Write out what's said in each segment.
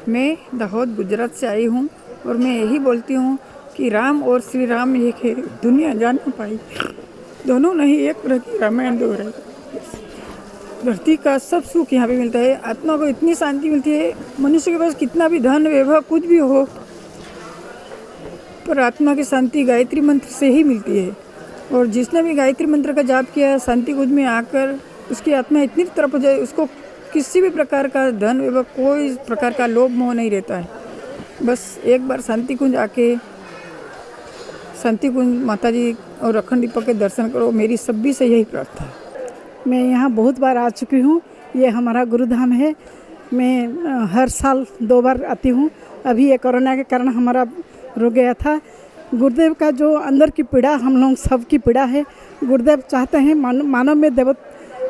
मैं दाहोद गुजरात से आई हूँ और मैं यही बोलती हूँ कि राम और श्री राम एक है, दुनिया जान न पाई। दोनों नहीं एक रही, रामायण दो रही। धरती का सब सुख यहाँ पे मिलता है, आत्मा को इतनी शांति मिलती है। मनुष्य के पास कितना भी धन वैभव कुछ भी हो, पर आत्मा की शांति गायत्री मंत्र से ही मिलती है। और जिसने भी गायत्री मंत्र का जाप किया, शांति कुंज में आकर उसकी आत्मा इतनी तरफ हो जाए, उसको किसी भी प्रकार का धन वैभव कोई प्रकार का लोभ मोह नहीं रहता है। बस एक बार शांति कुंज आके शांति कुंज माता जी और अखंड दीपक के दर्शन करो, मेरी सभी से यही प्रार्थना है। मैं यहाँ बहुत बार आ चुकी हूँ, ये हमारा गुरुधाम है। मैं हर साल 2 बार आती हूँ। अभी ये कोरोना के कारण हमारा रुक गया था। गुरुदेव का जो अंदर की पीड़ा, हम लोग सब की पीड़ा है। गुरुदेव चाहते हैं मानव में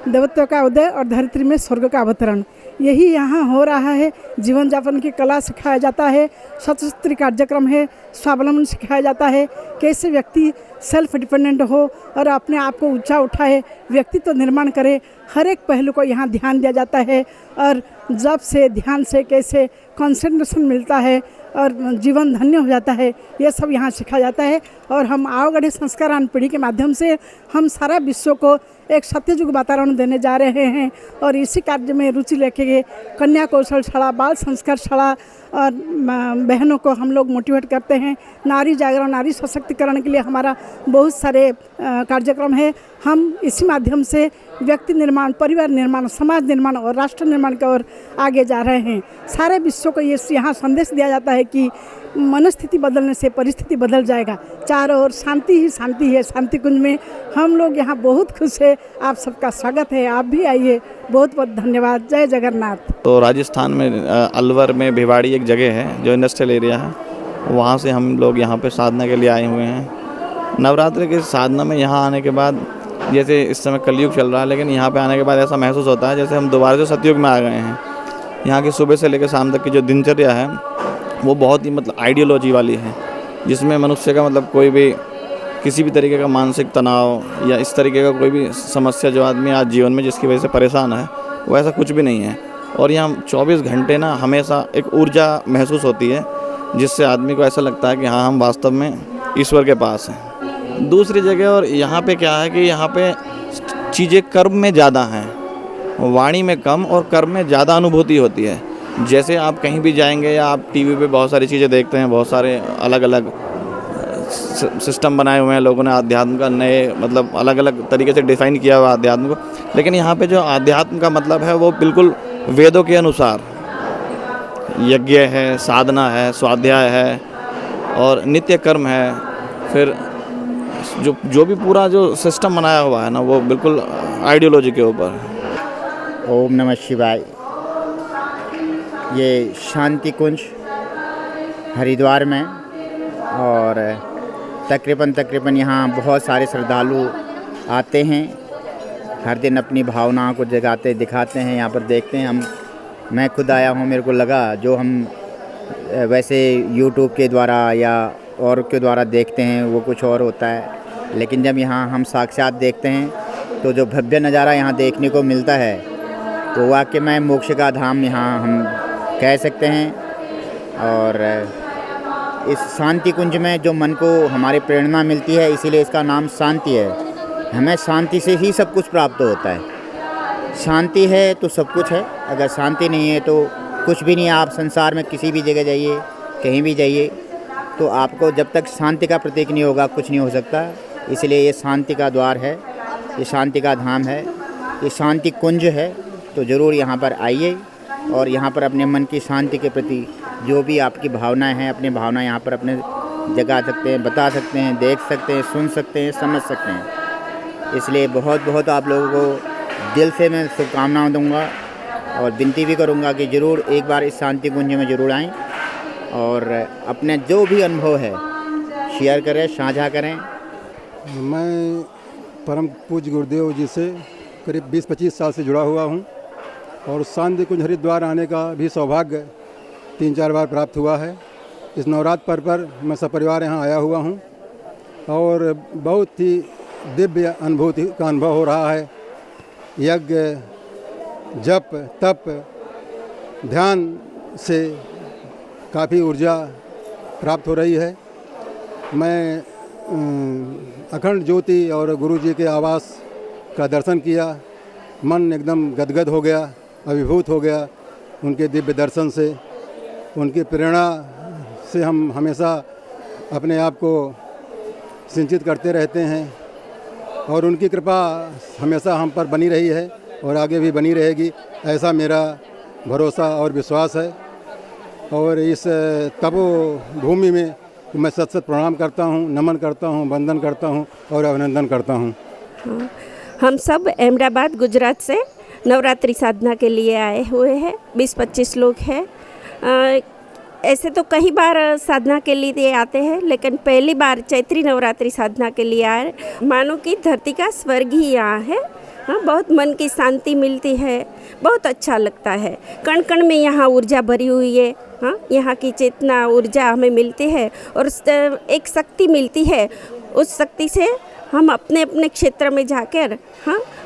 देवत्व का उदय और धरित्री में स्वर्ग का अवतरण। यही यहाँ हो रहा है। जीवन यापन की कला सिखाया जाता है, सशस्त्र कार्यक्रम है, स्वावलंबन सिखाया जाता है, कैसे व्यक्ति सेल्फ डिपेंडेंट हो और अपने आप को ऊंचा उठाए, व्यक्तित्व निर्माण करे। हर एक पहलू को यहाँ ध्यान दिया जाता है और जब से ध्यान से कैसे कंसंट्रेशन मिलता है और जीवन धन्य हो जाता है, ये सब यहाँ सिखाया जाता है। और हम आवगढ़ी संस्कारान पीढ़ी के माध्यम से हम सारा विश्व को एक सत्ययुग वातावरण देने जा रहे हैं। और इसी कार्य में रुचि लेके कन्या कौशल शाला, बाल संस्कार शाला और बहनों को हम लोग मोटिवेट करते हैं। नारी जागरण, नारी सशक्तिकरण के लिए हमारा बहुत सारे कार्यक्रम है। हम इसी माध्यम से व्यक्ति निर्माण, परिवार निर्माण, समाज निर्माण और राष्ट्र निर्माण की ओर आगे जा रहे हैं। सारे विश्व को ये यहाँ संदेश दिया जाता है कि मनस्थिति बदलने से परिस्थिति बदल जाएगा। चारों ओर शांति ही शांति है। शांति कुंज में हम लोग यहाँ बहुत खुश है। आप सबका स्वागत है, आप भी आइए। बहुत बहुत धन्यवाद। जय जगन्नाथ। तो राजस्थान में अलवर में भिवाड़ी एक जगह है जो इंडस्ट्रियल एरिया है, वहाँ से हम लोग यहाँ पे साधना के लिए आए हुए हैं। नवरात्रि की साधना में यहाँ आने के बाद, जैसे इस समय कलयुग चल रहा है, लेकिन यहाँ पे आने के बाद ऐसा महसूस होता है जैसे हम दोबारा से सतयुग में आ गए हैं। यहाँ की सुबह से लेकर शाम तक की जो दिनचर्या है वो बहुत ही मतलब आइडियोलॉजी वाली है, जिसमें मनुष्य का मतलब कोई भी किसी भी तरीके का मानसिक तनाव या इस तरीके का कोई भी समस्या जो आदमी आज जीवन में जिसकी वजह से परेशान है, वो ऐसा कुछ भी नहीं है। और यहाँ 24 घंटे ना हमेशा एक ऊर्जा महसूस होती है, जिससे आदमी को ऐसा लगता है कि हाँ, हम वास्तव में ईश्वर के पास हैं। दूसरी जगह और यहाँ पे क्या है कि यहाँ पे चीज़ें कर्म में ज़्यादा हैं, वाणी में कम और कर्म में ज़्यादा अनुभूति होती है। जैसे आप कहीं भी जाएंगे या आप टीवी पे बहुत सारी चीज़ें देखते हैं, बहुत सारे अलग अलग सिस्टम बनाए हुए हैं लोगों ने अध्यात्म का, नए मतलब अलग अलग तरीके से डिफ़ाइन किया हुआ अध्यात्म को। लेकिन यहाँ पे जो अध्यात्म का मतलब है वो बिल्कुल वेदों के अनुसार यज्ञ है, साधना है, स्वाध्याय है और नित्य कर्म है। फिर जो भी पूरा जो सिस्टम बनाया हुआ है ना, वो बिल्कुल आइडियोलॉजी के ऊपर। ओम नमः शिवाय। ये शांति कुंज हरिद्वार में, और तकरीबन यहाँ बहुत सारे श्रद्धालु आते हैं। हर दिन अपनी भावनाओं को जगाते दिखाते हैं, यहाँ पर देखते हैं। मैं खुद आया हूँ, मेरे को लगा जो हम वैसे यूट्यूब के द्वारा या और के द्वारा देखते हैं वो कुछ और होता है, लेकिन जब यहाँ हम साक्षात देखते हैं तो जो भव्य नज़ारा यहाँ देखने को मिलता है तो वाकई में मोक्ष का धाम यहाँ हम कह सकते हैं। और इस शांति कुंज में जो मन को हमारी प्रेरणा मिलती है, इसीलिए इसका नाम शांति है। हमें शांति से ही सब कुछ प्राप्त होता है। शांति है तो सब कुछ है, अगर शांति नहीं है तो कुछ भी नहीं है। आप संसार में किसी भी जगह जाइए, कहीं भी जाइए, तो आपको जब तक शांति का प्रतीक नहीं होगा कुछ नहीं हो सकता। इसलिए ये शांति का द्वार है, ये शांति का धाम है, ये शांति कुंज है। तो ज़रूर यहाँ पर आइए और यहाँ पर अपने मन की शांति के प्रति जो भी आपकी भावनाएं हैं, अपनी भावना यहाँ पर अपने जगा सकते हैं, बता सकते हैं, देख सकते हैं, सुन सकते हैं, समझ सकते हैं। इसलिए बहुत बहुत आप लोगों को दिल से मैं शुभकामनाएं दूंगा और विनती भी करूंगा कि ज़रूर एक बार इस शांति कुंज में ज़रूर आएँ और अपने जो भी अनुभव है शेयर करें, साझा करें। मैं परम पूज्य गुरुदेव जी से करीब 20-25 साल से जुड़ा हुआ हूँ और शांति कुंज हरिद्वार आने का भी सौभाग्य 3-4 बार प्राप्त हुआ है। इस नवरात्र पर्व पर मैं सपरिवार यहाँ आया हुआ हूँ और बहुत ही दिव्य अनुभूति का अनुभव हो रहा है। यज्ञ, जप, तप, ध्यान से काफ़ी ऊर्जा प्राप्त हो रही है। मैं अखंड ज्योति और गुरु जी के आवास का दर्शन किया, मन एकदम गदगद हो गया, अभिभूत हो गया उनके दिव्य दर्शन से। उनकी प्रेरणा से हम हमेशा अपने आप को सिंचित करते रहते हैं और उनकी कृपा हमेशा हम पर बनी रही है और आगे भी बनी रहेगी, ऐसा मेरा भरोसा और विश्वास है। और इस तपो भूमि में मैं सत सत प्रणाम करता हूँ, नमन करता हूँ, वंदन करता हूँ और अभिनंदन करता हूँ। हम सब अहमदाबाद गुजरात से नवरात्रि साधना के लिए आए हुए हैं। 20-25 लोग हैं। ऐसे तो कई बार साधना के लिए आते हैं, लेकिन पहली बार चैत्री नवरात्रि साधना के लिए आए। मानो कि धरती का स्वर्ग ही यहाँ है। हाँ, बहुत मन की शांति मिलती है, बहुत अच्छा लगता है। कण कण में यहाँ ऊर्जा भरी हुई है। हाँ, यहाँ की चेतना ऊर्जा हमें मिलती है और एक शक्ति मिलती है। उस शक्ति से हम अपने अपने क्षेत्र में जाकर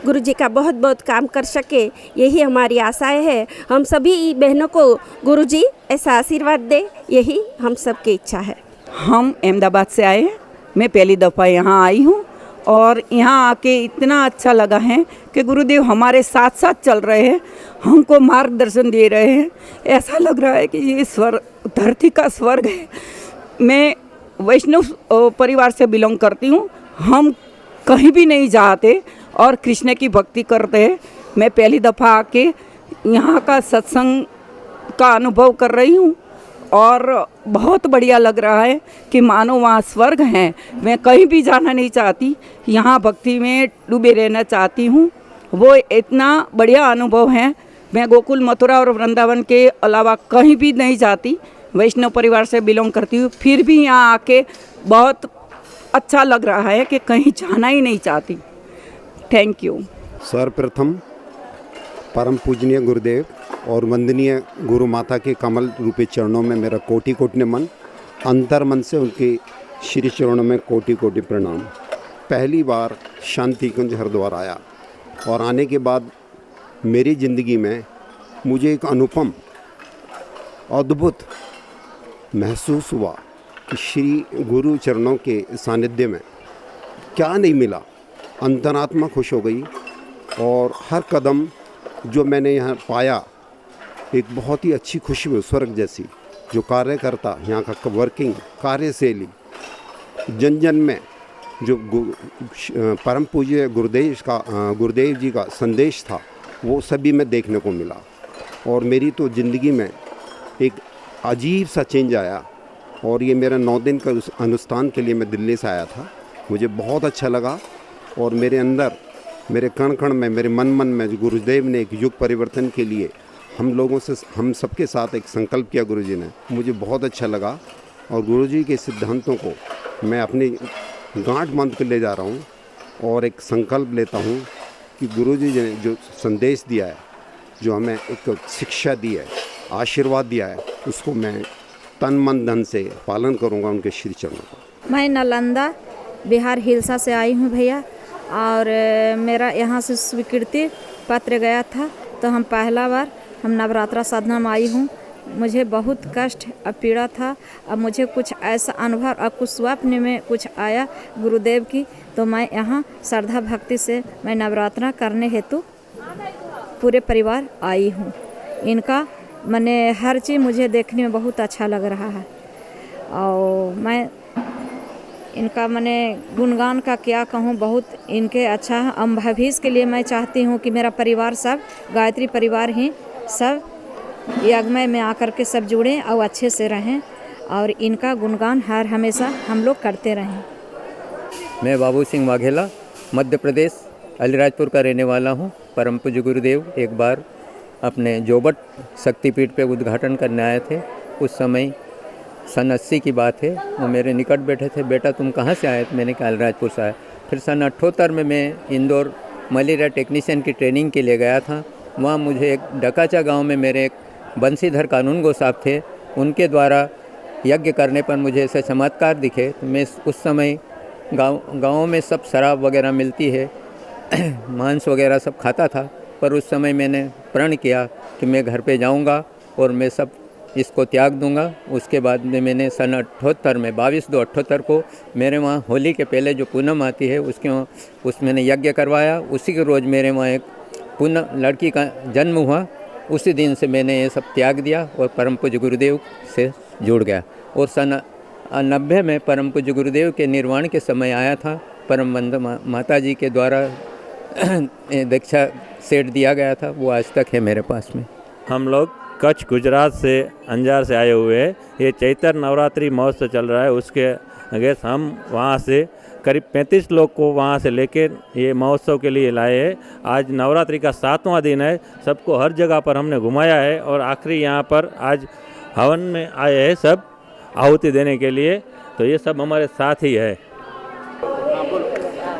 गुरु जी का बहुत बहुत काम कर सके, यही हमारी आशाएं है। हम सभी बहनों को गुरु जी ऐसा आशीर्वाद दे, यही हम सबकी इच्छा है। हम अहमदाबाद से आए हैं। मैं पहली दफ़ा यहाँ आई हूँ और यहाँ आके इतना अच्छा लगा है कि गुरुदेव हमारे साथ साथ चल रहे हैं, हमको मार्गदर्शन दे रहे हैं। ऐसा लग रहा है कि ये स्वर्ग धरती का स्वर्ग है। मैं वैष्णव परिवार से बिलोंग करती हूँ। हम कहीं भी नहीं जाते और कृष्ण की भक्ति करते हैं। मैं पहली दफ़ा आके यहाँ का सत्संग का अनुभव कर रही हूँ और बहुत बढ़िया लग रहा है कि मानो वहाँ स्वर्ग है। मैं कहीं भी जाना नहीं चाहती, यहाँ भक्ति में डूबे रहना चाहती हूँ। वो इतना बढ़िया अनुभव है। मैं गोकुल, मथुरा और वृंदावन के अलावा कहीं भी नहीं जाती। वैष्णव परिवार से बिलोंग करती हूँ, फिर भी यहाँ आके बहुत अच्छा लग रहा है कि कहीं जाना ही नहीं चाहती। Thank you. सर्वप्रथम परम पूजनीय गुरुदेव और वंदनीय गुरु माता के कमल रूपी चरणों में मेरा कोटि कोटि नमन। अंतर मन से उनके श्री चरणों में कोटि कोटि प्रणाम। पहली बार शांति कुंज हरिद्वार आया और आने के बाद मेरी ज़िंदगी में मुझे एक अनुपम अद्भुत महसूस हुआ कि श्री गुरु चरणों के सानिध्य में क्या नहीं मिला। अंतरात्मा खुश हो गई और हर कदम जो मैंने यहाँ पाया एक बहुत ही अच्छी खुशबू, स्वर्ग जैसी। जो कार्यकर्ता यहाँ का वर्किंग कार्यशैली, जन जन में जो परम पूज्य गुरुदेव जी का संदेश था वो सभी में देखने को मिला और मेरी तो ज़िंदगी में एक अजीब सा चेंज आया। और ये मेरा 9 दिन का अनुष्ठान के लिए मैं दिल्ली से आया था। मुझे बहुत अच्छा लगा और मेरे अंदर, मेरे कण कण में, मेरे मन मन में जो गुरुदेव ने एक युग परिवर्तन के लिए हम सबके साथ एक संकल्प किया गुरुजी ने, मुझे बहुत अच्छा लगा। और गुरुजी के सिद्धांतों को मैं अपनी गांठ बांध कर ले जा रहा हूँ और एक संकल्प लेता हूँ कि गुरुजी ने जो संदेश दिया है, जो हमें एक शिक्षा दी है, आशीर्वाद दिया है, उसको मैं तन मन धन से पालन करूँगा उनके श्री चरणों का। मैं नालंदा बिहार हिलसा से आई हूँ भैया, और मेरा यहाँ से स्वीकृति पत्र गया था, तो हम पहला बार हम नवरात्रा साधना में आई हूँ। मुझे बहुत कष्ट और पीड़ा था। अब मुझे कुछ ऐसा अनुभव और कुछ स्वप्न में कुछ आया गुरुदेव की, तो मैं यहाँ श्रद्धा भक्ति से मैं नवरात्रा करने हेतु पूरे परिवार आई हूँ। इनका मैंने हर चीज़ मुझे देखने में बहुत अच्छा लग रहा है और मैं इनका मैंने गुणगान का क्या कहूँ, बहुत इनके अच्छा है। अब भविष्य के लिए मैं चाहती हूँ कि मेरा परिवार सब गायत्री परिवार ही सब यज्ञमय में आकर के सब जुड़ें और अच्छे से रहें और इनका गुणगान हर हमेशा हम लोग करते रहें। मैं बाबू सिंह वाघेला मध्य प्रदेश अलीराजपुर का रहने वाला हूँ। परम पूज्य गुरुदेव एक बार अपने जोबट शक्तिपीठ पे उद्घाटन करने आए थे। उस समय सन 80 की बात है। वो मेरे निकट बैठे थे, बेटा तुम कहाँ से आए? मैंने कहा अलीराजपुर से आया। फिर सन 78 में मैं इंदौर मलेरिया टेक्नीशियन की ट्रेनिंग के लिए गया था। वहाँ मुझे एक डकाचा गांव में मेरे एक बंसीधर कानून गो साहब थे, उनके द्वारा यज्ञ करने पर मुझे ऐसे चमत्कार दिखे। तो मैं उस समय गाँव में सब शराब वगैरह मिलती है, मांस वगैरह सब खाता था, पर उस समय मैंने प्रण किया कि मैं घर पे जाऊंगा और मैं सब इसको त्याग दूंगा। उसके बाद में मैंने सन 78 में 22/2/78 को मेरे वहाँ होली के पहले जो पूनम आती है उसमें मैंने यज्ञ करवाया। उसी के रोज़ मेरे वहाँ एक पूनम लड़की का जन्म हुआ। उसी दिन से मैंने ये सब त्याग दिया और परम पूज्य गुरुदेव से जुड़ गया। और सन 90 में परम पूज्य गुरुदेव के निर्वाण के समय आया था। परम बंद माता जी के द्वारा दीक्षा सेट दिया गया था, वो आज तक है मेरे पास में। हम लोग कच्छ गुजरात से अंजार से आए हुए हैं। ये चैत्र नवरात्रि महोत्सव चल रहा है, उसके अगेंस्ट हम वहाँ से करीब 35 लोग को वहाँ से लेके ये महोत्सव के लिए लाए हैं। आज नवरात्रि का 7वां दिन है। सबको हर जगह पर हमने घुमाया है और आखिरी यहाँ पर आज हवन में आए हैं सब आहुति देने के लिए। तो ये सब हमारे साथ ही है।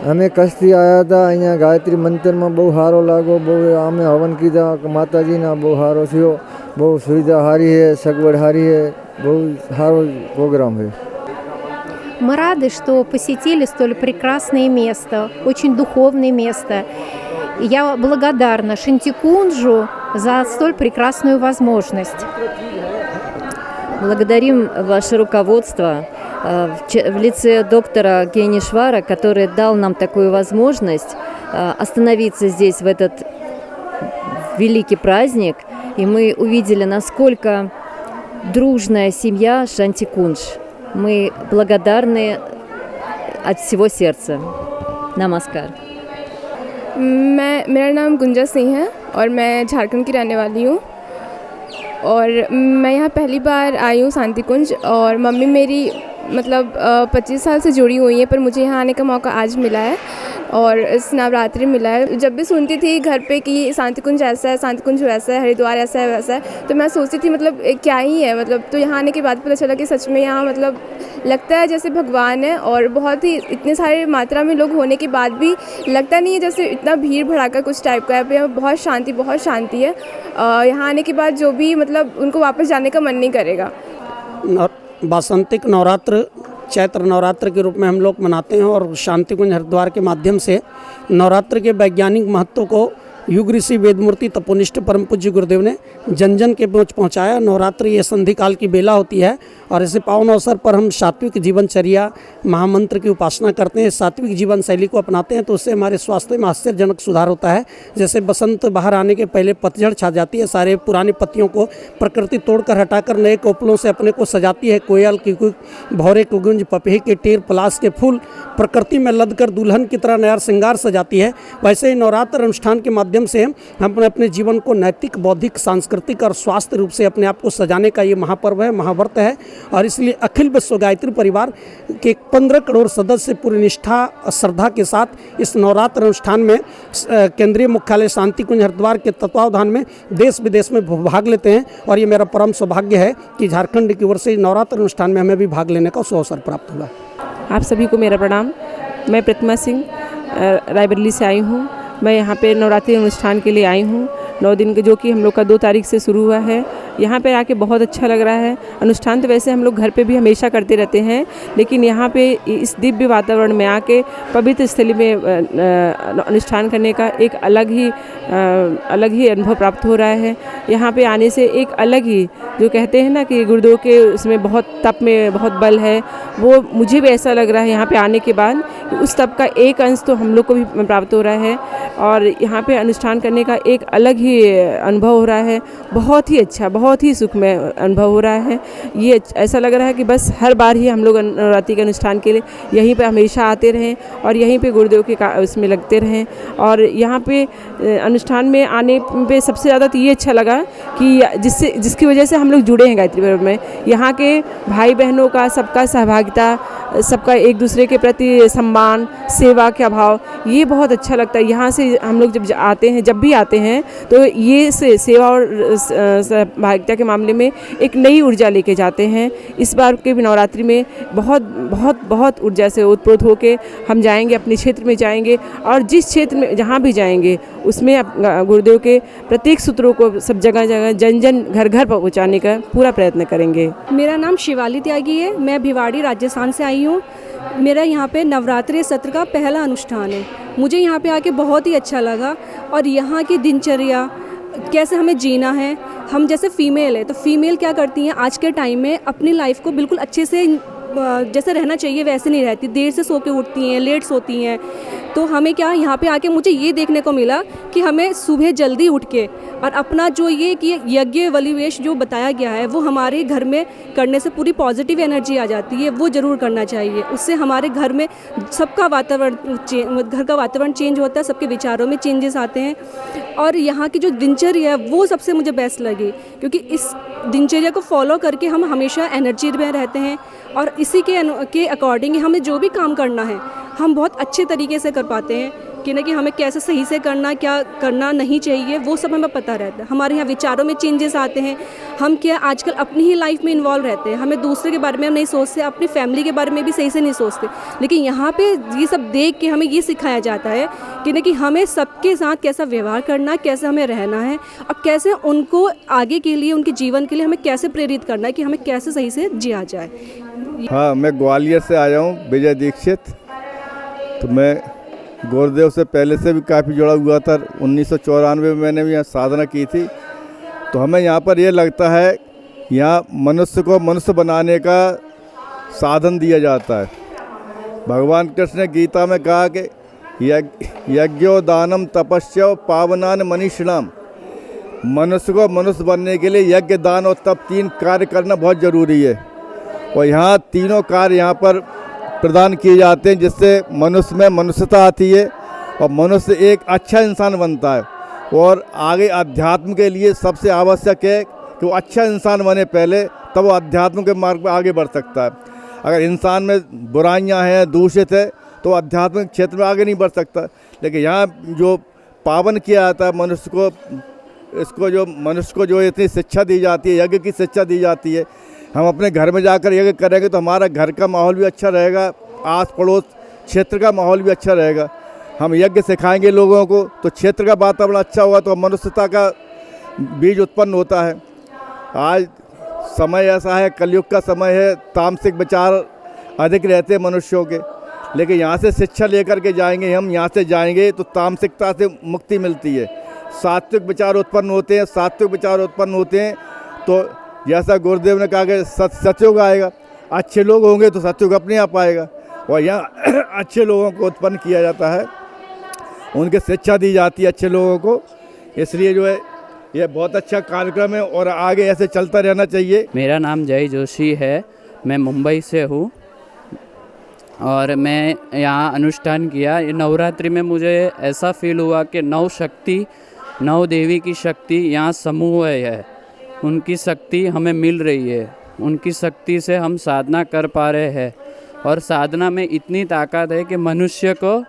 અમે કચ્છથી આવ્યા હતા। અહીંયા ગાયત્રી મંદિરમાં બહુ સારો લાગ્યો। બહુ અમે હવન કીધા માતાજીના, બહુ સારો થયો। બહુ સુવિધા સારી છે, સગવડ સારી છે, બહુ સારો પ્રોગ્રામ છે। Мы рады, что посетили столь прекрасное место, очень духовное место. И я благодарна Шантикунджу за столь прекрасную возможность. Благодарим ваше руководство в лице доктора Генишвара, который дал нам такую возможность остановиться здесь в этот великий праздник. И мы увидели, насколько дружная семья Шантикундж. Мы благодарны от всего сердца. नमस्कार। मेरा नाम गुंजा सिंह है और मैं झारखंड की रहने वाली हूँ। और मैं यहाँ पहली बार आई हूँ शांति कुंज। और मम्मी मेरी मतलब 25 साल से जुड़ी हुई है, पर मुझे यहाँ आने का मौका आज मिला है और इस नवरात्रि मिला है। जब भी सुनती थी घर पे कि शांति कुंज ऐसा है, शांति कुंज वैसा है, हरिद्वार ऐसा है वैसा है, तो मैं सोचती थी मतलब क्या ही है मतलब। तो यहाँ आने के बाद पता चला कि सच में यहाँ मतलब लगता है जैसे भगवान है। और बहुत ही इतने सारे मात्रा में लोग होने के बाद भी लगता नहीं है जैसे इतना भीड़ भड़ाका कुछ टाइप का है। यहाँ बहुत शांति है। यहाँ आने के बाद जो भी मतलब उनको वापस जाने का मन नहीं करेगा। वासंतिक नवरात्र चैत्र नवरात्र के रूप में हम लोग मनाते हैं और शांति कुंज हरिद्वार के माध्यम से नवरात्र के वैज्ञानिक महत्व को युग ऋषि वेदमूर्ति तपोनिष्ठ परम पूज्य गुरुदेव ने जन जन के पहुँच पहुँचाया। नवरात्रि ये संधि काल की बेला होती है और ऐसे पावन अवसर पर हम सात्विक जीवनचर्या महामंत्र की उपासना करते हैं, सात्विक जीवन शैली को अपनाते हैं, तो उससे हमारे स्वास्थ्य में आश्चर्यजनक सुधार होता है। जैसे बसंत बाहर आने के पहले पतझड़ छा जाती है, सारे पुराने पत्तियों को प्रकृति तोड़कर हटाकर नए कोपलों से अपने को सजाती है। कोयल की भौरे की गुंज, पपीहे के टेर, पलाश के फूल प्रकृति में लदकर दुल्हन की तरह नया श्रृंगार सजाती है। वैसे ही नवरात्र अनुष्ठान के माध्यम से हम अपने जीवन को नैतिक, बौद्धिक, सांस्कृतिक और स्वास्थ्य रूप से अपने आप को सजाने का ये महापर्व है, महाव्रत है। और इसलिए अखिल विश्व गायत्री परिवार के 15 करोड़ सदस्य पूरी निष्ठा श्रद्धा के साथ इस नवरात्र अनुष्ठान में केंद्रीय मुख्यालय शांति कुंज हरिद्वार के तत्वावधान में देश विदेश में भाग लेते हैं। और ये मेरा परम सौभाग्य है कि झारखंड की ओर से नवरात्र अनुष्ठान में हमें भी भाग लेने का सुअवसर प्राप्त हुआ। आप सभी को मेरा प्रणाम। मैं प्रतिमा सिंह रायबरेली से आई हूँ। मैं यहाँ पे नवरात्रि अनुष्ठान के लिए आई हूँ 9 दिन के, जो कि हम लोग का 2 तारीख से शुरू हुआ है। यहाँ पे आके बहुत अच्छा लग रहा है। अनुष्ठान तो वैसे हम लोग घर पे भी हमेशा करते रहते हैं, लेकिन यहाँ पे इस दिव्य वातावरण में आके पवित्र स्थली में अनुष्ठान करने का एक अलग ही अनुभव प्राप्त हो रहा है। यहाँ पे आने से एक अलग ही, जो कहते हैं ना कि गुरुदेव के उसमें बहुत तप में बहुत बल है, वो मुझे भी ऐसा लग रहा है यहाँ पे आने के बाद कि उस तप का एक अंश तो हम लोग को भी प्राप्त हो रहा है। और यहाँ पे अनुष्ठान करने का एक अलग ही अनुभव हो रहा है। बहुत ही अच्छा, बहुत ही सुखमय अनुभव हो रहा है। ये ऐसा लग रहा है कि बस हर बार ही हम लोग नवरात्रि के अनुष्ठान के लिए यहीं पे हमेशा आते रहें और यहीं पे गुरुदेव के उसमें लगते रहें। और यहाँ पे अनुष्ठान में आने पे सबसे ज़्यादा तो ये अच्छा लगा कि जिसकी वजह से हम लोग जुड़े हैं गायत्री पर्व में। यहाँ के भाई बहनों का सबका सहभागिता, सबका एक दूसरे के प्रति सम्मान, सेवा का भाव, ये बहुत अच्छा लगता है। यहाँ से हम लोग जब आते हैं, जब भी आते हैं, तो ये सेवा और सहभागिता के मामले में एक नई ऊर्जा लेके जाते हैं। इस बार के नवरात्रि में बहुत बहुत बहुत ऊर्जा से उत्प्रोत होके हम जाएंगे, अपने क्षेत्र में जाएंगे और जिस क्षेत्र में जहाँ भी जाएंगे उसमें गुरुदेव के प्रत्येक सूत्रों को सब जगह जगह जन जन घर घर पहुँचाने का पूरा प्रयत्न करेंगे। मेरा नाम शिवाली त्यागी है। मैं भिवाड़ी राजस्थान से आई हूँ। मेरा यहाँ पे नवरात्रि सत्र का पहला अनुष्ठान है। मुझे यहाँ पे आके बहुत ही अच्छा लगा और यहाँ की दिनचर्या कैसे हमें जीना है। हम जैसे फ़ीमेल है तो फ़ीमेल क्या करती हैं आज के टाइम में, अपनी लाइफ को बिल्कुल अच्छे से जैसे रहना चाहिए वैसे नहीं रहती, देर से सो के उठती हैं, लेट सोती हैं। तो हमें क्या यहाँ पे आके मुझे ये देखने को मिला कि हमें सुबह जल्दी उठ के और अपना जो ये कि यज्ञ वलिवेश जो बताया गया है वो हमारे घर में करने से पूरी पॉजिटिव एनर्जी आ जाती है, वो ज़रूर करना चाहिए। उससे हमारे घर में सबका वातावरण घर का वातावरण चेंज होता है, सबके विचारों में चेंजेस आते हैं। और यहाँ की जो दिनचर्या है वो सबसे मुझे बेस्ट लगी, क्योंकि इस दिनचर्या को फॉलो करके हम हमेशा एनर्जी में रहते हैं और इसी के अकॉर्डिंग हमें जो भी काम करना है हम बहुत अच्छे तरीके से कर पाते हैं कि कि हमें कैसे सही से करना, क्या करना नहीं चाहिए, वो सब हमें पता रहता है। हमारे यहाँ विचारों में चेंजेस आते हैं। हम क्या आजकल अपनी ही लाइफ में इन्वॉल्व रहते हैं, हमें दूसरे के बारे में हम नहीं सोचते, अपनी फैमिली के बारे में भी सही से नहीं सोचते। लेकिन यहाँ पे ये सब देख के हमें ये सिखाया जाता है कि हमें सबके साथ कैसा व्यवहार करना, कैसे हमें रहना है और कैसे उनको आगे के लिए, उनके जीवन के लिए हमें कैसे प्रेरित करना है कि हमें कैसे सही से जिया जाए। हाँ, मैं ग्वालियर से आया हूँ, विजय दीक्षित। तो मैं गुरुदेव से पहले से भी काफ़ी जुड़ा हुआ था। 1994 में मैंने भी यहाँ साधना की थी। तो हमें यहाँ पर ये लगता है यहाँ मनुष्य को मनुष्य बनाने का साधन दिया जाता है। भगवान कृष्ण ने गीता में कहा कि यज्ञो दानम तपस्या पावनान मनीषिणाम। मनुष्य को मनुष्य बनने के लिए यज्ञ, दान और तप 3 कार्य करना बहुत ज़रूरी है। और यहाँ तीनों कार्य यहाँ पर प्रदान किए जाते हैं, जिससे मनुष्य में मनुष्यता आती है और मनुष्य एक अच्छा इंसान बनता है। और आगे अध्यात्म के लिए सबसे आवश्यक है कि वो अच्छा इंसान बने पहले, तब वो अध्यात्म के मार्ग पर आगे बढ़ सकता है। अगर इंसान में बुराइयां हैं, दूषित है, तो आध्यात्मिक क्षेत्र में आगे नहीं बढ़ सकता। लेकिन यहाँ जो पावन किया जाता है मनुष्य को, मनुष्य को जो इतनी शिक्षा दी जाती है, यज्ञ की शिक्षा दी जाती है। हम अपने घर में जाकर यज्ञ करेंगे तो हमारा घर का माहौल भी अच्छा रहेगा, आस पड़ोस क्षेत्र का माहौल भी अच्छा रहेगा। हम यज्ञ सिखाएंगे लोगों को तो क्षेत्र का वातावरण अच्छा होगा, तो मनुष्यता का बीज उत्पन्न होता है। आज समय ऐसा है, कलयुग का समय है, तामसिक विचार अधिक रहते हैं मनुष्यों के। लेकिन यहाँ से शिक्षा लेकर के जाएंगे, हम यहाँ से जाएंगे तो तामसिकता से मुक्ति मिलती है, सात्विक विचार उत्पन्न होते हैं। सात्विक विचार उत्पन्न होते हैं तो जैसा गुरुदेव ने कहा कि सतयुग आएगा, अच्छे लोग होंगे तो सतयुग अपने आप आएगा। और यहाँ अच्छे लोगों को उत्पन्न किया जाता है, उनके शिक्षा दी जाती है अच्छे लोगों को। इसलिए जो है ये बहुत अच्छा कार्यक्रम है और आगे ऐसे चलता रहना चाहिए। मेरा नाम जय जोशी है, मैं मुंबई से हूँ और मैं यहाँ अनुष्ठान किया। ये नवरात्रि में मुझे ऐसा फील हुआ कि 9 शक्ति, 9 देवी की शक्ति यहाँ समूह है, उनकी शक्ति हमें मिल रही है। उनकी शक्ति से हम साधना कर पा रहे हैं और साधना में इतनी ताकत है कि मनुष्य को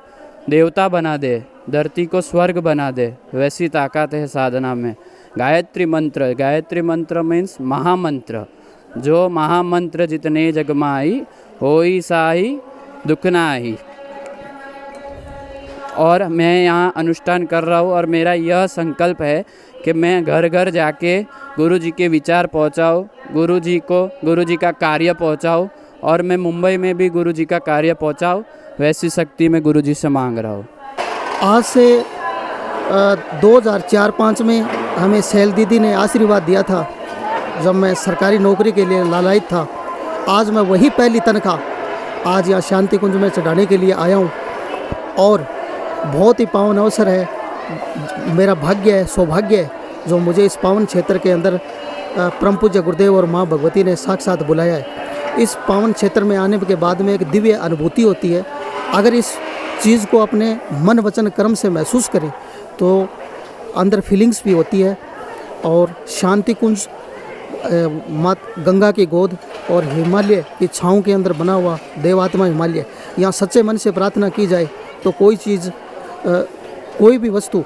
देवता बना दे, धरती को स्वर्ग बना दे, वैसी ताकत है साधना में। गायत्री मंत्र मीन्स महामंत्र, जो महामंत्र जितने जग माई होई साही दुख नाही। और मैं यहाँ अनुष्ठान कर रहा हूँ और मेरा यह संकल्प है कि मैं घर घर जाके गुरु जी के विचार पहुँचाऊँ, गुरु जी का कार्य पहुँचाऊँ और मैं मुंबई में भी गुरु जी का कार्य पहुँचाऊँ। वैसी शक्ति मैं गुरु जी से मांग रहा हूँ। आज से 2004-05 में हमें सैल दीदी ने आशीर्वाद दिया था जब मैं सरकारी नौकरी के लिए लालायित था। आज मैं वही पहली तनख्वाह आज यहाँ शांति कुंज में चढ़ाने के लिए आया हूँ और बहुत ही पावन अवसर है। मेरा भाग्य है, सौभाग्य है जो मुझे इस पावन क्षेत्र के अंदर परम पूज्य गुरुदेव और माँ भगवती ने साक्षात बुलाया है। इस पावन क्षेत्र में आने के बाद में एक दिव्य अनुभूति होती है। अगर इस चीज़ को अपने मन वचन कर्म से महसूस करें तो अंदर फीलिंग्स भी होती है। और शांति कुंज मात गंगा की गोद और हिमालय की छाँव के अंदर बना हुआ देवात्मा हिमालय, यहाँ सच्चे मन से प्रार्थना की जाए तो कोई चीज़, कोई भी वस्तु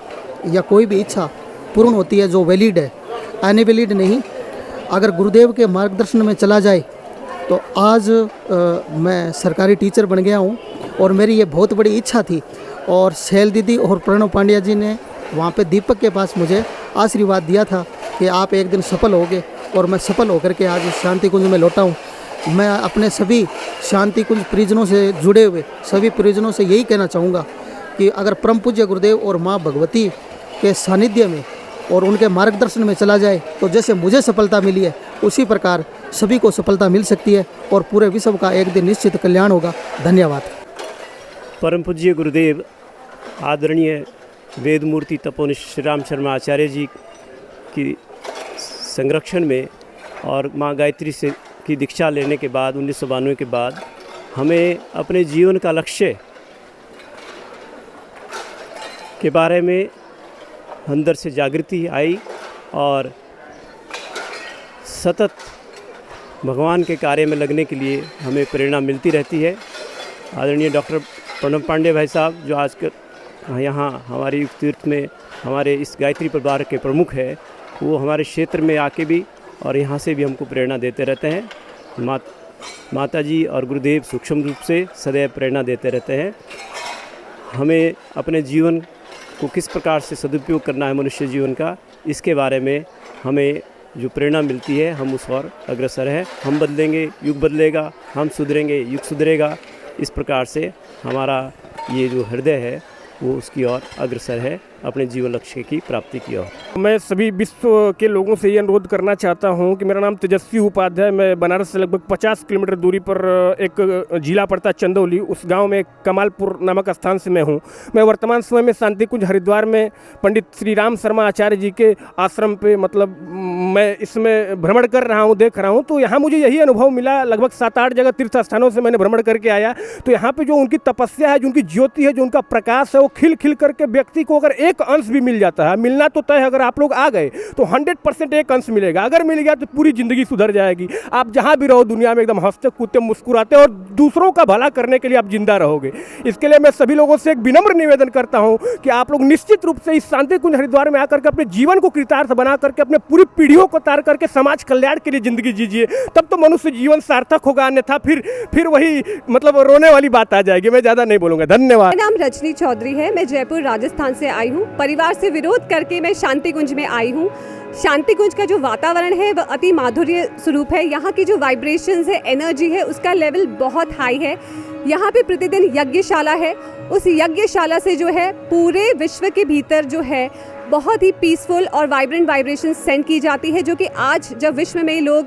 या कोई भी इच्छा पूर्ण होती है जो वैलिड है, अनवैलिड नहीं। अगर गुरुदेव के मार्गदर्शन में चला जाए तो आज मैं सरकारी टीचर बन गया हूँ और मेरी ये बहुत बड़ी इच्छा थी। और सैल दीदी और प्रणव पांड्या जी ने वहाँ पे दीपक के पास मुझे आशीर्वाद दिया था कि आप एक दिन सफल होगे और मैं सफल होकर के आज शांति कुंज में लौटा हूँ। मैं अपने सभी शांति कुंज परिजनों से जुड़े हुए सभी परिजनों से यही कहना चाहूँगा कि अगर परम पूज्य गुरुदेव और माँ भगवती के सानिध्य में और उनके मार्गदर्शन में चला जाए तो जैसे मुझे सफलता मिली है उसी प्रकार सभी को सफलता मिल सकती है और पूरे विश्व का एक दिन निश्चित कल्याण होगा। धन्यवाद। परम पूज्य गुरुदेव आदरणीय वेदमूर्ति तपोनिष्ठ श्री राम शर्मा आचार्य जी की संरक्षण में और माँ गायत्री से की दीक्षा लेने के बाद 1992 के बाद हमें अपने जीवन का लक्ष्य के बारे में अंदर से जागृति आई और सतत भगवान के कार्य में लगने के लिए हमें प्रेरणा मिलती रहती है। आदरणीय डॉक्टर प्रणव पांडे भाई साहब जो आज यहाँ हमारी युग तीर्थ में हमारे इस गायत्री परिवार के प्रमुख है, वो हमारे क्षेत्र में आके भी और यहाँ से भी हमको प्रेरणा देते रहते हैं। माता जी और गुरुदेव सूक्ष्म रूप से सदैव प्रेरणा देते रहते हैं। हमें अपने जीवन को किस प्रकार से सदुपयोग करना है मनुष्य जीवन का, इसके बारे में हमें जो प्रेरणा मिलती है हम उस ओर अग्रसर हैं। हम बदलेंगे युग बदलेगा, हम सुधरेंगे युग सुधरेगा। इस प्रकार से हमारा ये जो हृदय है वो उसकी ओर अग्रसर है, अपने जीवन लक्ष्य की प्राप्ति की ओर। मैं सभी विश्व के लोगों से ये अनुरोध करना चाहता हूँ कि मेरा नाम तेजस्वी उपाध्याय, मैं बनारस से लगभग 50 किलोमीटर दूरी पर एक जिला पड़ता चंदौली, उस गांव में कमालपुर नामक स्थान से मैं हूँ। मैं वर्तमान समय में शांति कुंज हरिद्वार में पंडित श्री राम शर्मा आचार्य जी के आश्रम पे मतलब मैं इसमें भ्रमण कर रहा हूँ, देख रहा हूँ। तो यहाँ मुझे यही अनुभव मिला, लगभग 7-8 जगह तीर्थ स्थानों से मैंने भ्रमण करके आया। तो यहाँ पर जो उनकी तपस्या है, जो उनकी ज्योति है, जो उनका प्रकाश है, वो खिल खिल करके व्यक्ति को अगर एक अंश भी मिल जाता है, मिलना तो तय है, अगर आप लोग आ गए तो 100% एक अंश मिलेगा। अगर मिल गया तो पूरी ज़िंदगी सुधर जाएगी। आप जहाँ भी रहो दुनिया में एकदम हंसते कूदते मुस्कुराते और दूसरों का भला करने के लिए आप जिंदा रहोगे। इसके लिए मैं सभी लोगों से एक विनम्र निवेदन करता हूँ कि आप लोग निश्चित रूप से इस शांति कुंज हरिद्वार में आकर के अपने जीवन को कृतार्थ बना करके अपने पूरी पीढ़ियों को तार करके समाज कल्याण के लिए ज़िंदगी जीजिए, तब तो मनुष्य जीवन सार्थक होगा। अन्यथा फिर वही मतलब रोने वाली बात आ जाएगी। मैं ज़्यादा नहीं बोलूँगा। धन्यवाद। मेरा नाम रजनी चौधरी है, मैं जयपुर राजस्थान से आई हूँ। परिवार से विरोध करके मैं शांति कुंज में आई हूँ। शांति कुंज का जो वातावरण है वह अति माधुर्य स्वरूप है। यहाँ की जो वाइब्रेशंस है, एनर्जी है, उसका लेवल बहुत हाई है। यहाँ पे प्रतिदिन यज्ञशाला है, उस यज्ञशाला से जो है पूरे विश्व के भीतर जो है बहुत ही पीसफुल और वाइब्रेंट वाइब्रेशन सेंड की जाती है, जो कि आज जब विश्व में लोग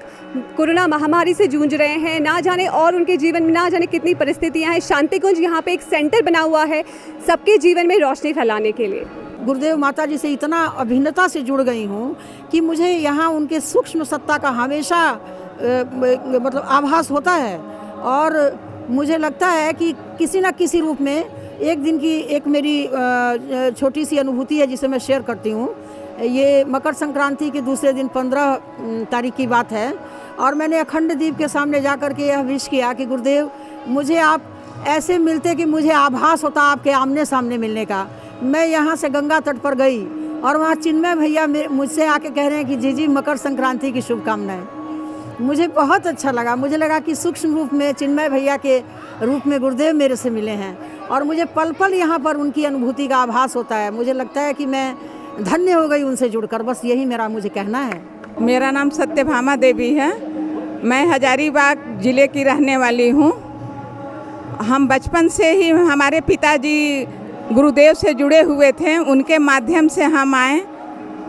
कोरोना महामारी से जूझ रहे हैं, ना जाने और उनके जीवन में ना जाने कितनी परिस्थितियाँ हैं, शांति कुंज यहाँ पे एक सेंटर बना हुआ है सबके जीवन में रोशनी फैलाने के लिए। गुरुदेव माता जी से इतना अभिन्नता से जुड़ गई हूँ कि मुझे यहाँ उनके सूक्ष्म सत्ता का हमेशा मतलब आभास होता है और मुझे लगता है कि किसी न किसी रूप में एक दिन की एक मेरी छोटी सी अनुभूति है जिसे मैं शेयर करती हूँ। ये मकर संक्रांति के दूसरे दिन 15 तारीख की बात है और मैंने अखंड दीप के सामने जा कर के यह विश किया कि गुरुदेव मुझे आप ऐसे मिलते कि मुझे आभास होता आपके आमने सामने मिलने का। मैं यहाँ से गंगा तट पर गई और वहाँ चिन्मय भैया मुझसे आके कह रहे हैं कि जी मकर संक्रांति की शुभकामनाएं। मुझे बहुत अच्छा लगा। मुझे लगा कि सूक्ष्म रूप में चिन्मय भैया के रूप में गुरुदेव मेरे से मिले हैं और मुझे पल पल यहाँ पर उनकी अनुभूति का आभास होता है। मुझे लगता है कि मैं धन्य हो गई उनसे जुड़कर। बस यही मेरा मुझे कहना है। मेरा नाम सत्यभामा देवी है, मैं हजारीबाग ज़िले की रहने वाली हूँ। हम बचपन से ही हमारे पिताजी गुरुदेव से जुड़े हुए थे, उनके माध्यम से हम आए।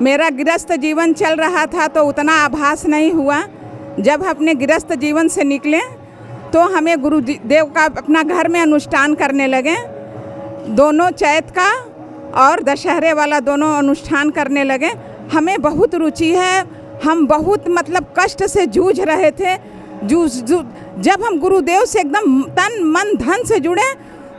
मेरा गृहस्थ जीवन चल रहा था तो उतना आभास नहीं हुआ। जब अपने गृहस्थ जीवन से निकले तो हमें गुरुदेव का अपना घर में अनुष्ठान करने लगे। दोनों चैत का और दशहरे वाला दोनों अनुष्ठान करने लगे। हमें बहुत रुचि है, हम बहुत मतलब कष्ट से जूझ रहे थे। जब हम गुरुदेव से एकदम तन मन धन से जुड़े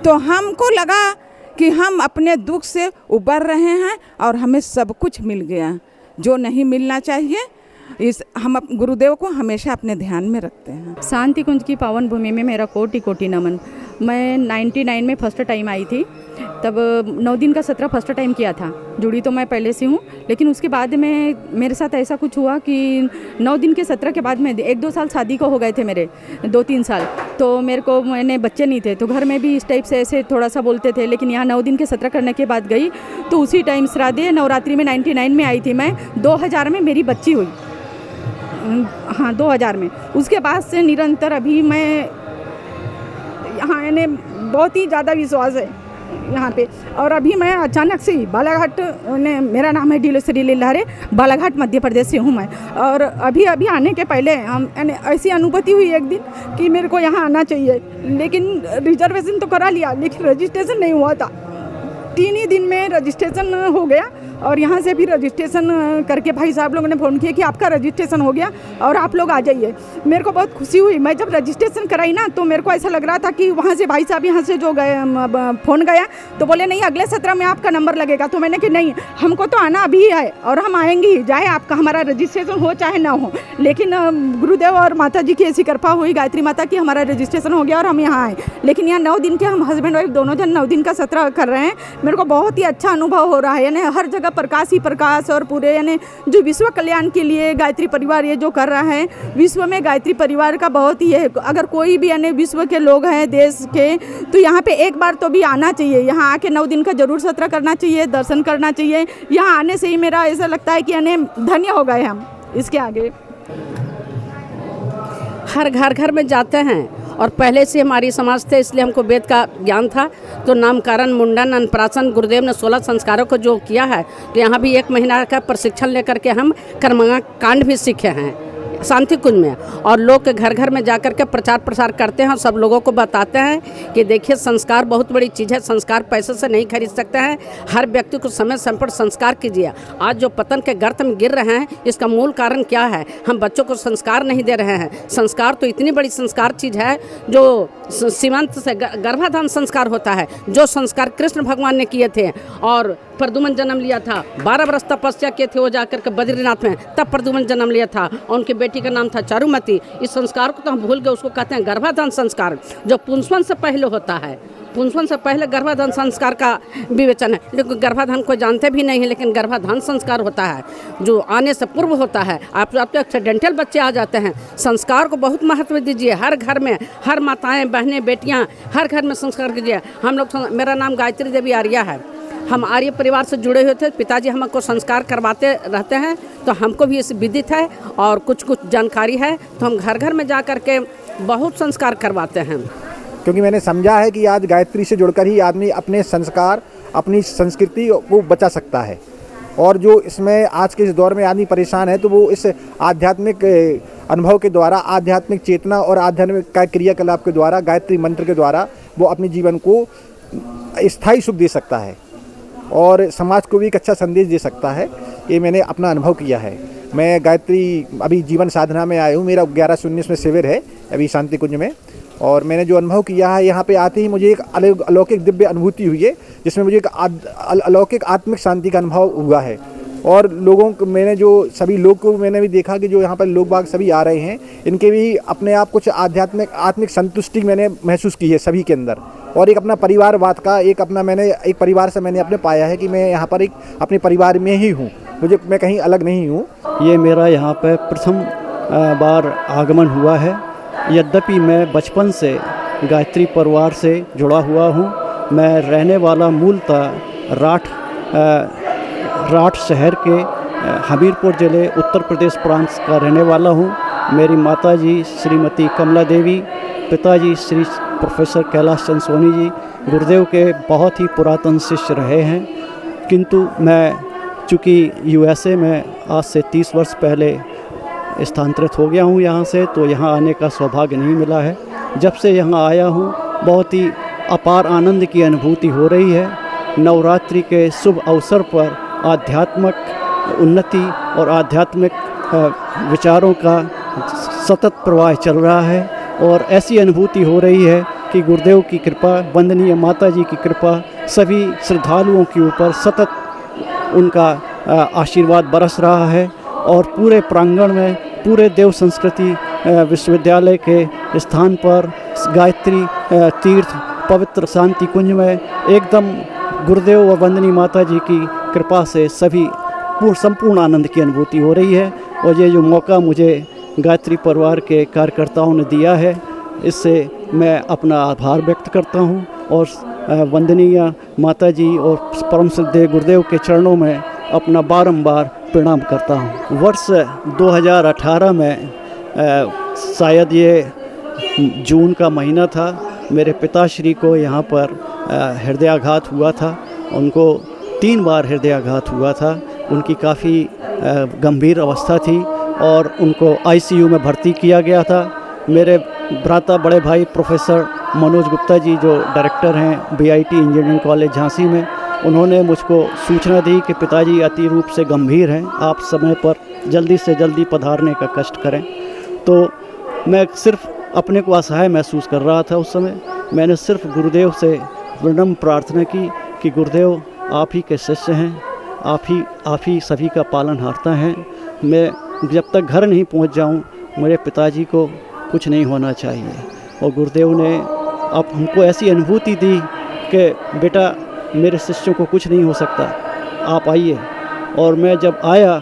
तो हमको लगा कि हम अपने दुख से उबर रहे हैं और हमें सब कुछ मिल गया जो नहीं मिलना चाहिए। हम गुरुदेव को हमेशा अपने ध्यान में रखते हैं। शांति कुंज की पावन भूमि में मेरा कोटि कोटि नमन। मैं 99 में फर्स्ट टाइम आई थी, तब 9 दिन का सत्र फर्स्ट टाइम किया था। जुड़ी तो मैं पहले से हूँ, लेकिन उसके बाद में मेरे साथ ऐसा कुछ हुआ कि 9 दिन के सत्र के बाद में 1-2 साल शादी को हो गए थे मेरे, 2-3 साल। तो मैंने बच्चे नहीं थे तो घर में भी इस टाइप से ऐसे थोड़ा सा बोलते थे। लेकिन यहाँ 9 दिन के सत्र करने के बाद गई तो उसी टाइम श्राद्ध नवरात्रि में 99 में आई थी मैं। 2000 में मेरी बच्ची हुई, हाँ 2000 में। उसके बाद से निरंतर अभी मैं यहाँ यानी बहुत ही ज़्यादा विश्वास है यहाँ पे। और अभी मैं अचानक से ही बालाघाट ने, मेरा नाम है डीलोश्री लीलारे, बालाघाट मध्य प्रदेश से हूँ मैं। और अभी आने के पहले हम ऐसी अनुभूति हुई एक दिन कि मेरे को यहाँ आना चाहिए, लेकिन रिजर्वेशन तो करा लिया लेकिन रजिस्ट्रेशन नहीं हुआ था। 3 ही दिन में रजिस्ट्रेशन हो गया और यहाँ से भी रजिस्ट्रेशन करके भाई साहब लोगों ने फ़ोन किया कि आपका रजिस्ट्रेशन हो गया और आप लोग आ जाइए। मेरे को बहुत खुशी हुई। मैं जब रजिस्ट्रेशन कराई ना तो मेरे को ऐसा लग रहा था कि वहाँ से भाई साहब यहाँ से जो गए फ़ोन गया तो बोले नहीं अगले सत्र में आपका नंबर लगेगा। तो मैंने कि नहीं, हमको तो आना अभी है और हम आएंगे ही, चाहे आपका हमारा रजिस्ट्रेशन हो चाहे ना हो। लेकिन गुरुदेव और माता जी की ऐसी कृपा हुई, गायत्री माता की, हमारा रजिस्ट्रेशन हो गया और हम यहाँ आए। लेकिन यहाँ 9 दिन के हम हस्बैंड वाइफ दोनों जन 9 दिन का सत्र कर रहे हैं। मेरे को बहुत ही अच्छा अनुभव हो रहा है। यानी हर जगह प्रकाश ही प्रकाश और पूरे यानी जो विश्व कल्याण के लिए गायत्री परिवार ये जो कर रहा है, विश्व में गायत्री परिवार का बहुत ही है। अगर कोई भी यानी विश्व के लोग हैं देश के, तो यहाँ पे एक बार तो भी आना चाहिए। यहाँ आके 9 दिन का जरूर सत्र करना चाहिए, दर्शन करना चाहिए। यहाँ आने से ही मेरा ऐसा लगता है कि यानी धन्य हो गए हम। इसके आगे हर घर में जाते हैं और पहले से हमारी समाज थे इसलिए हमको वेद का ज्ञान था। तो नामकरण, मुंडन, अन्नप्राशन गुरुदेव ने 16 संस्कारों को जो किया है, तो यहाँ भी 1 महीना का प्रशिक्षण लेकर के हम कर्मकांड भी सीखे हैं शांति कुंज में। और लोग के घर में जाकर के प्रचार प्रसार करते हैं, सब लोगों को बताते हैं कि देखिए संस्कार बहुत बड़ी चीज़ है, संस्कार पैसे से नहीं खरीद सकते हैं। हर व्यक्ति को समय पर संस्कार कीजिए। आज जो पतन के गर्त में गिर रहे हैं इसका मूल कारण क्या है? हम बच्चों को संस्कार नहीं दे रहे हैं। संस्कार तो इतनी बड़ी संस्कार चीज़ है जो सीमांत से गर्भाधान संस्कार होता है, जो संस्कार कृष्ण भगवान ने किए थे। और प्रद्युमन जन्म लिया था, 12 वर्ष तपस्या किए थे वो जाकर के बद्रीनाथ में, तब प्रद्युमन जन्म लिया था और उनकी बेटी का नाम था चारुमती। इस संस्कार को तो हम भूल गए, उसको कहते हैं गर्भाधान संस्कार, जो पुंसवन से पहले होता है। पुंसवन से पहले गर्भाधान संस्कार का विवेचन है, लेकिन गर्भाधान को जानते भी नहीं है, लेकिन गर्भाधान संस्कार होता है जो आने से पूर्व होता है। आप तो एक्सीडेंटल बच्चे आ जाते हैं। संस्कार को बहुत महत्व दीजिए। हर घर में, हर माताएं, बहनें, बेटियां, हर घर में संस्कार कीजिए। हम लोग, मेरा नाम गायत्री देवी आर्या है, हम आर्य परिवार से जुड़े हुए थे। पिताजी हमको संस्कार करवाते रहते हैं, तो हमको भी इस विदित है और कुछ जानकारी है, तो हम घर में जा कर के बहुत संस्कार करवाते हैं। क्योंकि मैंने समझा है कि आज गायत्री से जुड़कर ही आदमी अपने संस्कार, अपनी संस्कृति को बचा सकता है। और जो इसमें आज के इस दौर में आदमी परेशान है, तो वो इस आध्यात्मिक अनुभव के द्वारा, आध्यात्मिक चेतना और आध्यात्मिक क्रियाकलाप के द्वारा, गायत्री मंत्र के द्वारा वो अपने जीवन को स्थायी सुख दे सकता है और समाज को भी एक अच्छा संदेश दे सकता है। ये मैंने अपना अनुभव किया है। मैं गायत्री अभी जीवन साधना में आया हूँ। मेरा 11 से 19 में शिविर है अभी शांति कुंज में, और मैंने जो अनुभव किया है यहाँ पे आते ही मुझे एक अलौकिक दिव्य अनुभूति हुई है, जिसमें मुझे एक अलौकिक आत्मिक शांति का अनुभव हुआ है। और लोगों को मैंने जो सभी लोग को मैंने भी देखा कि जो यहाँ पर लोग बाग सभी आ रहे हैं, इनके भी अपने आप कुछ आत्मिक संतुष्टि मैंने महसूस की है सभी के अंदर। और एक अपना परिवारवाद का एक परिवार से मैंने अपने पाया है कि मैं यहाँ पर एक अपने परिवार में ही हूँ, मैं कहीं अलग नहीं हूँ। ये मेरा यहाँ पर प्रथम बार आगमन हुआ है। यद्यपि मैं बचपन से गायत्री परिवार से जुड़ा हुआ हूँ। मैं रहने वाला मूलतः राठ शहर के हमीरपुर ज़िले उत्तर प्रदेश प्रांत का रहने वाला हूँ। मेरी माताजी श्रीमती कमला देवी, पिताजी श्री प्रोफेसर कैलाश चंद सोनी जी गुरुदेव के बहुत ही पुरातन शिष्य रहे हैं। किंतु मैं चूँकि USA में आज से 30 वर्ष पहले स्थानांतरित हो गया हूँ यहाँ से, तो यहाँ आने का सौभाग्य नहीं मिला है। जब से यहाँ आया हूँ बहुत ही अपार आनंद की अनुभूति हो रही है। नवरात्रि के शुभ अवसर पर आध्यात्मिक उन्नति और आध्यात्मिक विचारों का सतत प्रवाह चल रहा है और ऐसी अनुभूति हो रही है कि गुरुदेव की कृपा, वंदनीय माता जी की कृपा सभी श्रद्धालुओं के ऊपर सतत उनका आशीर्वाद बरस रहा है। और पूरे प्रांगण में, पूरे देव संस्कृति विश्वविद्यालय के स्थान पर गायत्री तीर्थ पवित्र शांति कुंज में एकदम गुरुदेव व वंदनीय माता जी की कृपा से सभी संपूर्ण आनंद की अनुभूति हो रही है। और ये जो मौका मुझे गायत्री परिवार के कार्यकर्ताओं ने दिया है, इससे मैं अपना आभार व्यक्त करता हूँ और वंदनीय माता जी और परम श्रद्धेय गुरुदेव के चरणों में अपना बारंबार प्रणाम करता हूँ। वर्ष 2018 में शायद ये जून का महीना था, मेरे पिताश्री को यहाँ पर हृदयाघात हुआ था। उनको 3 बार हृदयाघात हुआ था। उनकी काफ़ी गंभीर अवस्था थी और उनको आईसीयू में भर्ती किया गया था। मेरे भ्राता बड़े भाई प्रोफेसर मनोज गुप्ता जी जो डायरेक्टर हैं बीआईटी इंजीनियरिंग कॉलेज झांसी में, उन्होंने मुझको सूचना दी कि पिताजी अति रूप से गंभीर हैं, आप समय पर जल्दी से जल्दी पधारने का कष्ट करें। तो मैं सिर्फ अपने को असहाय महसूस कर रहा था उस समय। मैंने सिर्फ गुरुदेव से विनम्र प्रार्थना की कि गुरुदेव आप ही के शिष्य हैं, आप ही सभी का पालनहारता हैं। मैं जब तक घर नहीं पहुंच जाऊं, मेरे पिताजी को कुछ नहीं होना चाहिए। और गुरुदेव ने अब हमको ऐसी अनुभूति दी कि बेटा मेरे शिष्यों को कुछ नहीं हो सकता, आप आइए। और मैं जब आया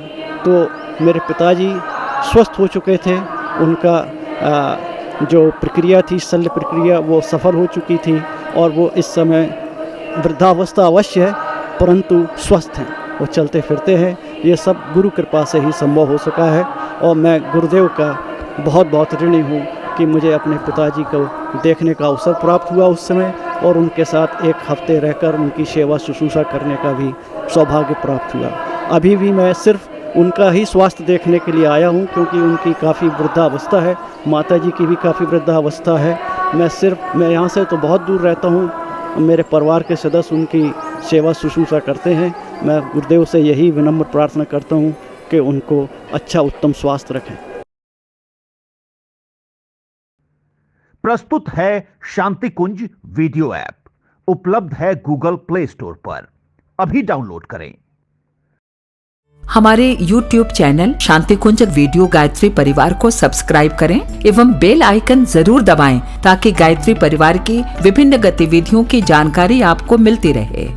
तो मेरे पिताजी स्वस्थ हो चुके थे। उनका जो प्रक्रिया थी, शल्य प्रक्रिया, वो सफल हो चुकी थी और वो इस समय वृद्धावस्था अवश्य है परंतु स्वस्थ हैं, वो चलते फिरते हैं। ये सब गुरु कृपा से ही संभव हो सका है और मैं गुरुदेव का बहुत बहुत ऋणी हूँ कि मुझे अपने पिताजी को देखने का अवसर प्राप्त हुआ उस समय और उनके साथ 1 हफ्ते रहकर उनकी सेवा शुश्रूषा करने का भी सौभाग्य प्राप्त हुआ। अभी भी मैं सिर्फ उनका ही स्वास्थ्य देखने के लिए आया हूँ क्योंकि उनकी काफ़ी वृद्धावस्था है, माताजी की भी काफ़ी वृद्धावस्था है। मैं यहाँ से तो बहुत दूर रहता हूँ, मेरे परिवार के सदस्य उनकी सेवा शुश्रूषा करते हैं। मैं गुरुदेव से यही विनम्र प्रार्थना करता हूँ कि उनको अच्छा उत्तम स्वास्थ्य रखें। प्रस्तुत है शांति कुंज वीडियो ऐप, उपलब्ध है गूगल प्ले स्टोर पर। अभी डाउनलोड करें। हमारे YouTube चैनल शांति कुंज वीडियो गायत्री परिवार को सब्सक्राइब करें एवं बेल आइकन जरूर दबाएं ताकि गायत्री परिवार की विभिन्न गतिविधियों की जानकारी आपको मिलती रहे।